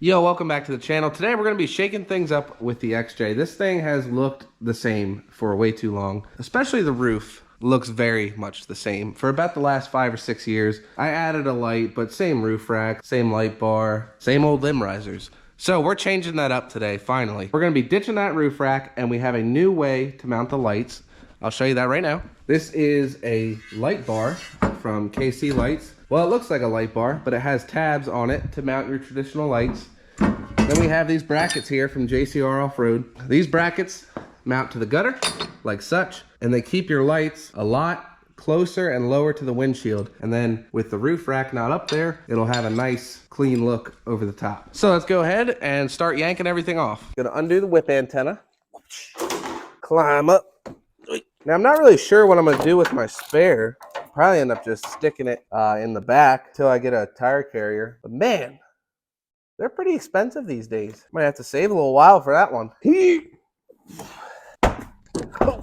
Yo, welcome back to the channel. Today we're going to be shaking things up with the XJ. This thing has looked the same for way too long. Especially the roof looks very much the same. For about the last 5 or 6 years, I added a light, but same roof rack, same light bar, same old limb risers. So we're changing that up today, finally. We're going to be ditching that roof rack, and we have a new way to mount the lights. I'll show you that right now. This is a light bar from KC Lights. Well, it looks like a light bar, but it has tabs on it to mount your traditional lights. Then we have these brackets here from JCR Off-Road. These brackets mount to the gutter, like such, and they keep your lights a lot closer and lower to the windshield. And then with the roof rack not up there, it'll have a nice, clean look over the top. So let's go ahead and start yanking everything off. Gonna undo the whip antenna, climb up. Now I'm not really sure what I'm gonna do with my spare. Probably end up just sticking it in the back till I get a tire carrier. But man, they're pretty expensive these days. Might have to save a little while for that one. All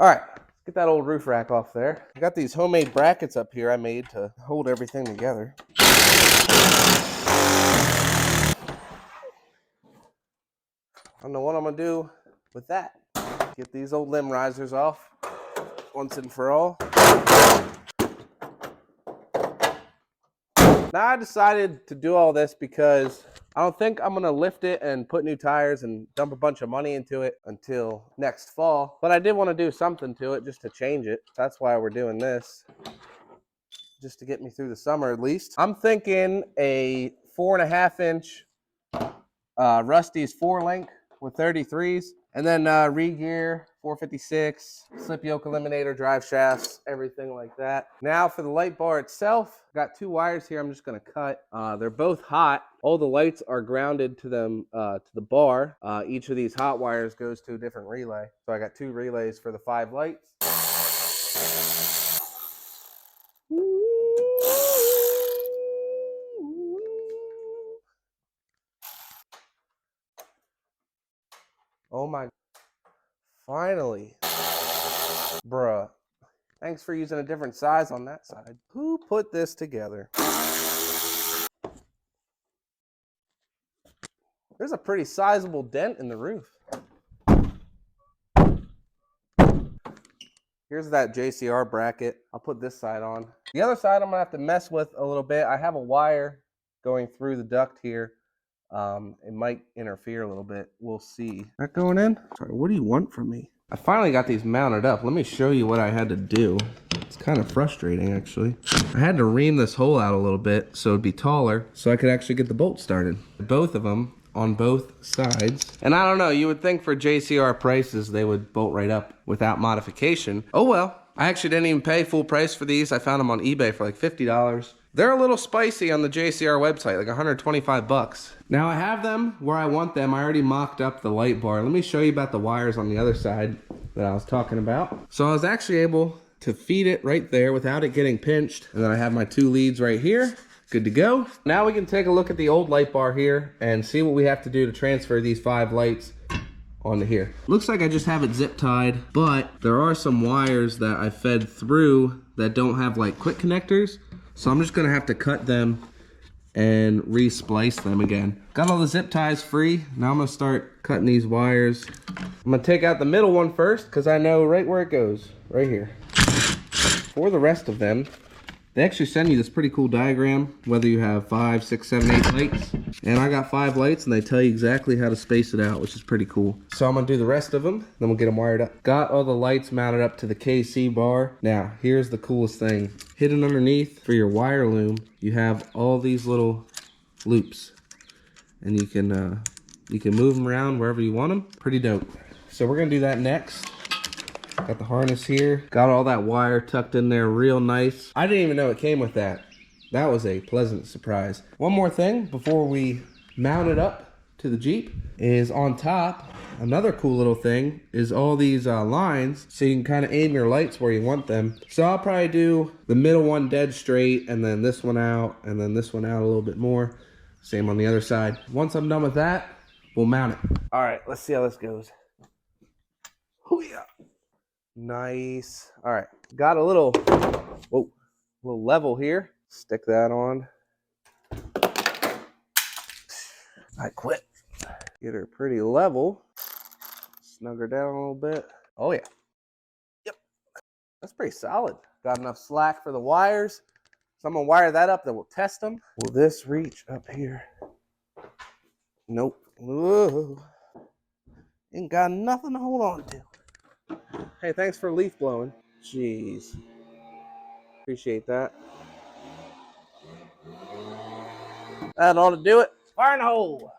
right, let's get that old roof rack off there. I got these homemade brackets up here I made to hold everything together. I don't know what I'm gonna do with that. Get these old limb risers off once and for all. Now I decided to do all this because I don't think I'm gonna lift it and put new tires and dump a bunch of money into it until next fall. But I did want to do something to it just to change it. That's why we're doing this, just to get me through the summer at least. I'm thinking a 4.5 inch Rusty's 4-link with 33s, and then re-gear 456, slip yoke eliminator, drive shafts, everything like that. Now for the light bar itself, got 2 wires here I'm just gonna cut. They're both hot. All the lights are grounded to them to the bar. Each of these hot wires goes to a different relay. So I got 2 relays for the 5 lights. Oh my, finally. Bruh. Thanks for using a different size on that side. Who put this together? There's a pretty sizable dent in the roof. Here's that JCR bracket. I'll put this side on. The other side I'm gonna have to mess with a little bit. I have a wire going through the duct here. It might interfere a little bit. We'll see. That going in? Sorry, what do you want from me? I finally got these mounted up. Let me show you what I had to do. It's kind of frustrating, actually. I had to ream this hole out a little bit so it'd be taller so I could actually get the bolt started. Both of them on both sides. And I don't know, you would think for JCR prices they would bolt right up without modification. Oh well. I actually didn't even pay full price for these. I found them on eBay for like $50. They're a little spicy on the JCR website, like 125 bucks. Now I have them where I want them. I already mocked up the light bar. Let me show you about the wires on the other side that I was talking about. So I was actually able to feed it right there without it getting pinched. And then I have my 2 leads right here. Good to go. Now we can take a look at the old light bar here and see what we have to do to transfer these 5 lights onto here. Looks like I just have it zip tied, but there are some wires that I fed through that don't have like quick connectors. So I'm just gonna have to cut them and re-splice them again. Got all the zip ties free. Now I'm gonna start cutting these wires. I'm gonna take out the middle one first because I know right where it goes, right here. For the rest of them, they actually send you this pretty cool diagram, whether you have 5, 6, 7, 8 lights. And I got 5 lights and they tell you exactly how to space it out, which is pretty cool. So I'm gonna do the rest of them, then we'll get them wired up. Got all the lights mounted up to the KC bar. Now, here's the coolest thing. Hidden underneath for your wire loom, you have all these little loops. And you can move them around wherever you want them. Pretty dope. So we're gonna do that next. Got the harness here. Got all that wire tucked in there real nice. I didn't even know it came with that. That was a pleasant surprise. One more thing before we mount it up to the Jeep is on top, another cool little thing is all these lines so you can kind of aim your lights where you want them. So I'll probably do the middle one dead straight and then this one out and then this one out a little bit more. Same on the other side. Once I'm done with that, we'll mount it. All right, let's see how this goes. Oh yeah. Nice. All right, got a little level here. Stick that on. I quit. Get her pretty level. Snug her down a little bit. Oh yeah. Yep. That's pretty solid. Got enough slack for the wires. So I'm gonna wire that up, then we'll test them. Will this reach up here? Nope. Whoa. Ain't got nothing to hold on to. Hey, thanks for leaf blowing. Jeez. Appreciate that. That ought to do it. Fire in the hole.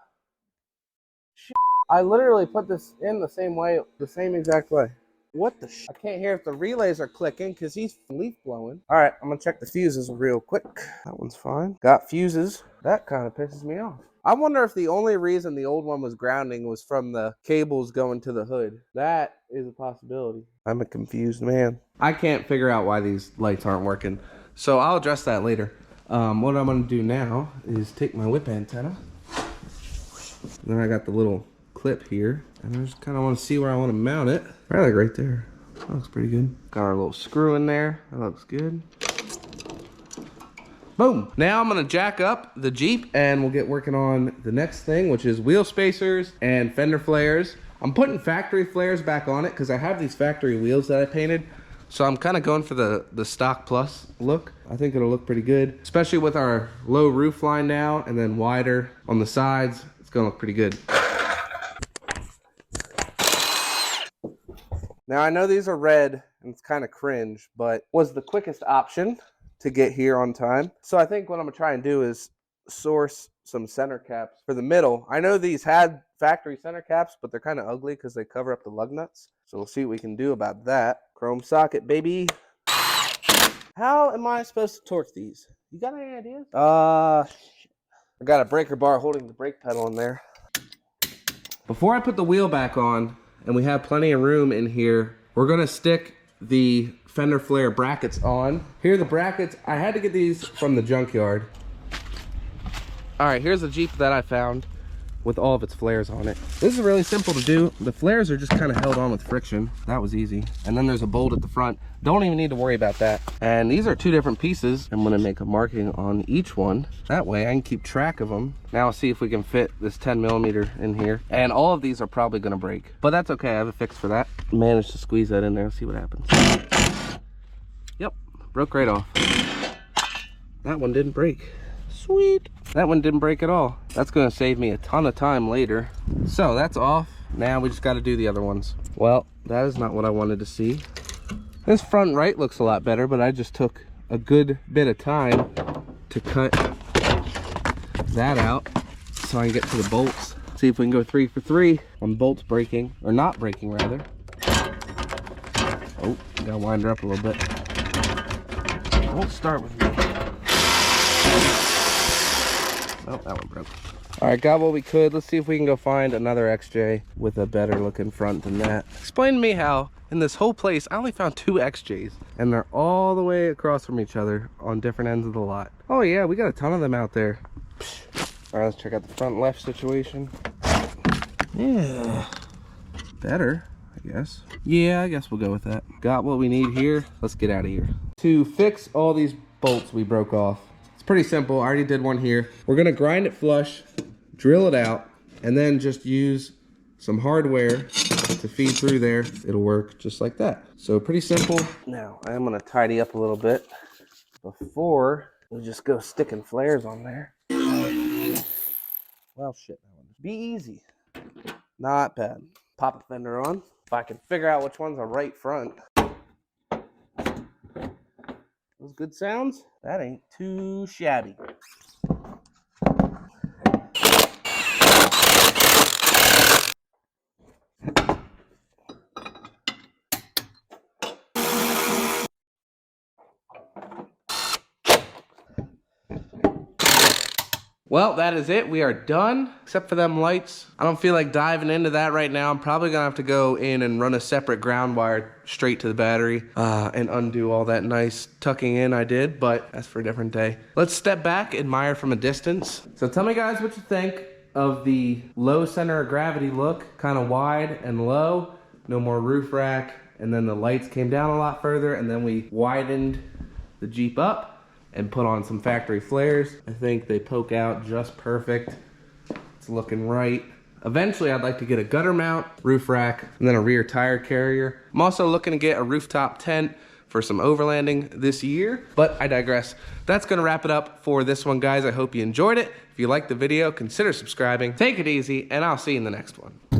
I literally put this in the same way, the same exact way. What the I can't hear if the relays are clicking because he's leaf blowing. All right, I'm gonna check the fuses real quick. That one's fine. Got fuses. That kind of pisses me off. I wonder if the only reason the old one was grounding was from the cables going to the hood. That is a possibility. I'm a confused man. I can't figure out why these lights aren't working, so I'll address that later. What I'm gonna do now is take my whip antenna. Then I got the little clip here, and I just kind of want to see where I want to mount it. Probably like right there. That looks pretty good. Got our little screw in there. That looks good. Boom. Now I'm gonna jack up the Jeep and we'll get working on the next thing, which is wheel spacers and fender flares. I'm putting factory flares back on it because I have these factory wheels that I painted. So I'm kind of going for the stock plus look. I think it'll look pretty good, especially with our low roof line now and then wider on the sides. It's gonna look pretty good. Now I know these are red and it's kind of cringe, but was the quickest option to get here on time. So I think what I'm gonna try and do is source some center caps for the middle. I know these had factory center caps, but they're kind of ugly because they cover up the lug nuts. So we'll see what we can do about that. Chrome socket, baby. How am I supposed to torque these? You got any ideas? I got a breaker bar holding the brake pedal in there. Before I put the wheel back on, and we have plenty of room in here, we're gonna stick the fender flare brackets on. Here are the brackets. I had to get these from the junkyard. All right, here's the Jeep that I found with all of its flares on it. This is really simple to do. The flares are just kind of held on with friction. That was easy. And then there's a bolt at the front. Don't even need to worry about that. And these are two different pieces. I'm gonna make a marking on each one. That way I can keep track of them. Now I'll see if we can fit this 10mm in here. And all of these are probably gonna break, but that's okay. I have a fix for that. Managed to squeeze that in there. See what happens. Yep, broke right off. That one didn't break. Sweet. That one didn't break at all. That's gonna save me a ton of time later. So that's off. Now we just gotta do the other ones. Well, that is not what I wanted to see. This front right looks a lot better, but I just took a good bit of time to cut that out so I can get to the bolts. See if we can go 3 for 3 on bolts breaking, or not breaking rather. Oh, gotta wind her up a little bit. Don't start with me. Oh, that one broke. All right, got what we could. Let's see if we can go find another XJ with a better looking front than that. Explain to me how in this whole place I only found 2 XJs and they're all the way across from each other on different ends of the lot. Oh yeah, we got a ton of them out there. All right, let's check out the front left situation. Yeah, better, I guess. Yeah, I guess we'll go with that. Got what we need here. Let's get out of here. To fix all these bolts we broke off, it's pretty simple. I already did one here. We're gonna grind it flush, drill it out, and then just use some hardware to feed through there. It'll work just like that. So pretty simple. Now, I am gonna tidy up a little bit before we just go sticking flares on there. Well, shit, that one. Be easy. Not bad. Pop a fender on. If I can figure out which one's a right front. Those good sounds? That ain't too shabby. Well, that is it. We are done, except for them lights. I don't feel like diving into that right now. I'm probably gonna have to go in and run a separate ground wire straight to the battery and undo all that nice tucking in I did, but that's for a different day. Let's step back, admire from a distance. So tell me guys what you think of the low center of gravity look, kind of wide and low, no more roof rack, and then the lights came down a lot further, and then we widened the Jeep up and put on some factory flares. I think they poke out just perfect. It's looking right. Eventually, I'd like to get a gutter mount, roof rack, and then a rear tire carrier. I'm also looking to get a rooftop tent for some overlanding this year, but I digress. That's gonna wrap it up for this one, guys. I hope you enjoyed it. If you liked the video, consider subscribing. Take it easy, and I'll see you in the next one.